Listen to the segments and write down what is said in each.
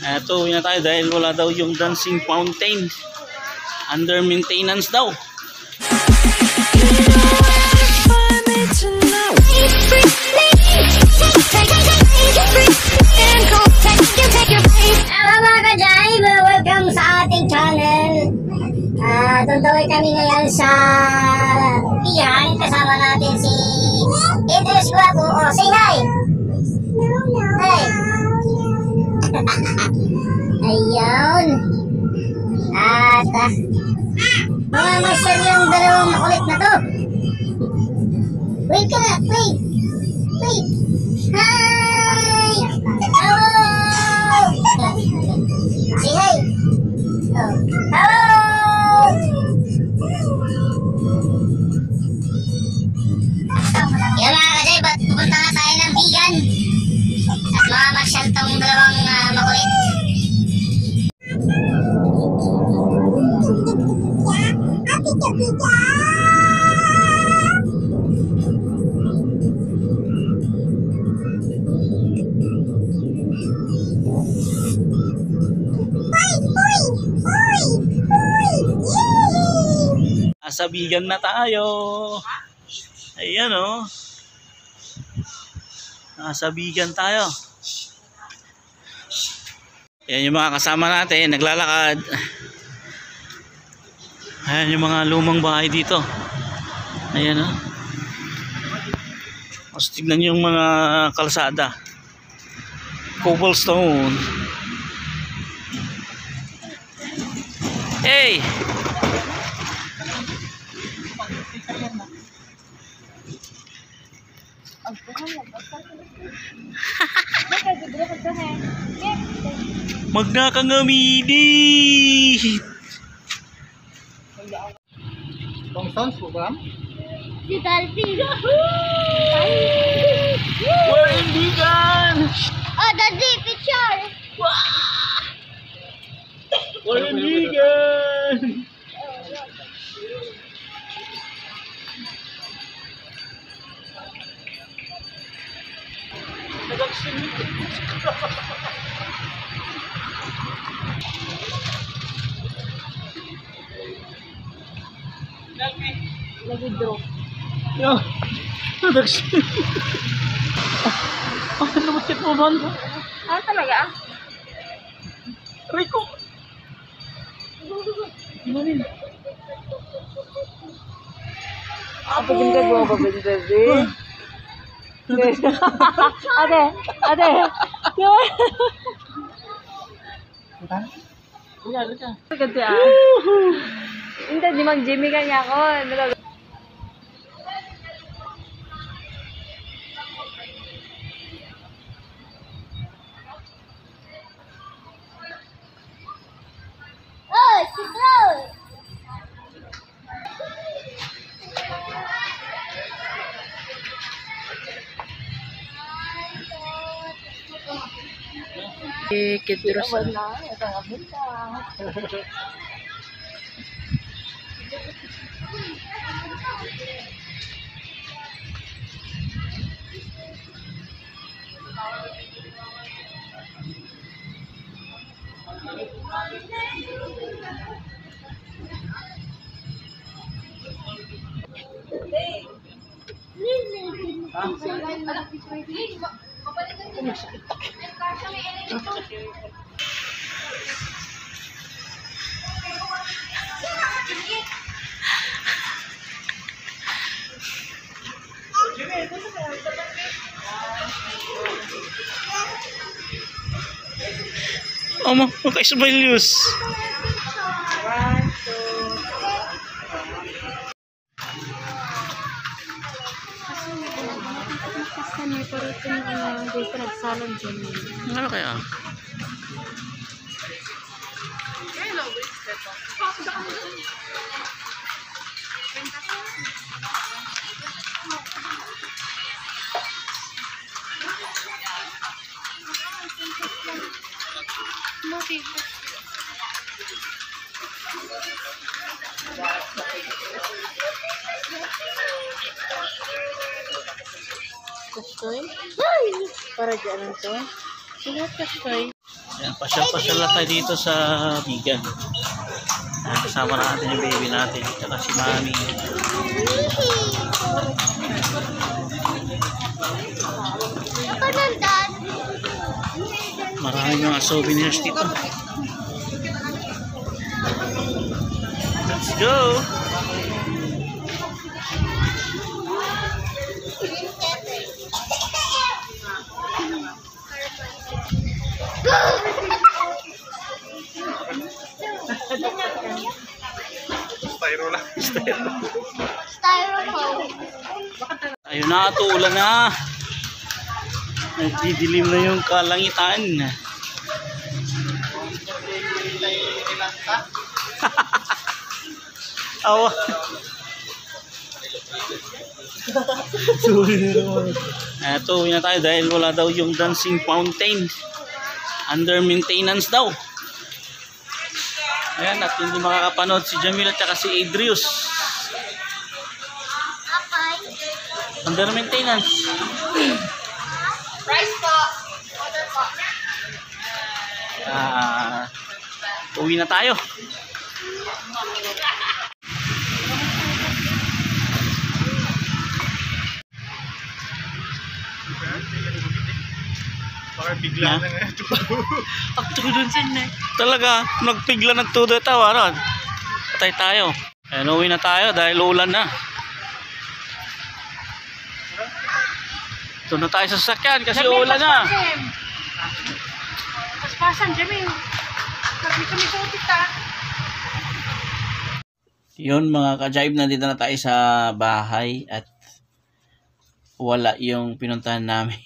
Eto, uwi na tayo dahil wala daw yung dancing fountain. Under maintenance daw. Hello mga ka-driver! Welcome sa ating channel. Tutuloy kami ngayon sa Iyan. Kasama natin si Idris Guapo. Oh, say hi! Hey! Ayun. At mga masyal yung dalawang makulit na to. Wait ka na! Wait! Wait! Hi! Hello! Say hi! Oh. Hello! Yan mga kajay, ba't pupunta na tayo ng Bigan? At mga masyal tong dalawang makulit. Nasa Bigan na tayo. Ayan o. Nasa Bigan tayo. Ayan yung mga kasama natin, naglalakad. Ayan yung mga lumang bahay dito. Ayan o. Tapos tignan yung mga kalsada. Cobblestone. Hey! Magnakangamidi. Tong sounds program? Si Dalpin. We're in Bigan. Oh, Daddy, picture. We're in Bigan. Nag-draw. Yeah. Ano lumutip mo ba? Ah, talaga? Rico. Pagindad mo ba, baby? Ate, ate. Ganti ah. Hindi, di mag-Jimmy ka niya ako. Oh, si Draw. Kidros. Ama, makaisubalius. Ano kaya? Kastoy? Para dyan to. Sigat kastoy. Ayan, pasyal-pasyal na tayo dito sa Bigan. Ayan, kasama natin yung baby natin. Tsaka si mami. Maraming mga souvenirs dito. Let's go! Styrofoam. Ayun na, tuulan na. Nagdidilim na yung kalangitan. Awa. Eto, uwi na tayo dahil wala daw yung dancing fountain. Under maintenance daw. Ayan, at hindi makakapanood si Jamil at saka si Adrius. Under maintenance. Price po. Order po. Uwi na tayo. Baka bigla na nga Talaga, nagpigla nagtudo ito. Ano? Patay tayo. Ayan, uwi na tayo dahil ulan na. Ito na tayo sa sasakyan kasi ulan na. Paspasan, Jamil. Sabi kami sa utita. Yun mga ka-jive, nandito na tayo sa bahay at wala yung pinuntahan namin.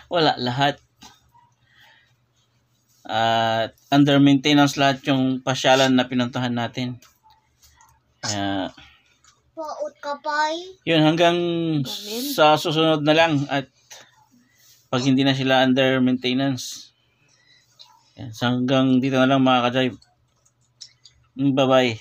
Wala lahat. At under maintenance lahat yung pasyalan na pinuntahan natin. Paut ka pa Yun hanggang sa susunod na lang at pag hindi na sila under maintenance. Yan, hanggang dito na lang mga ka-jive. Bye bye.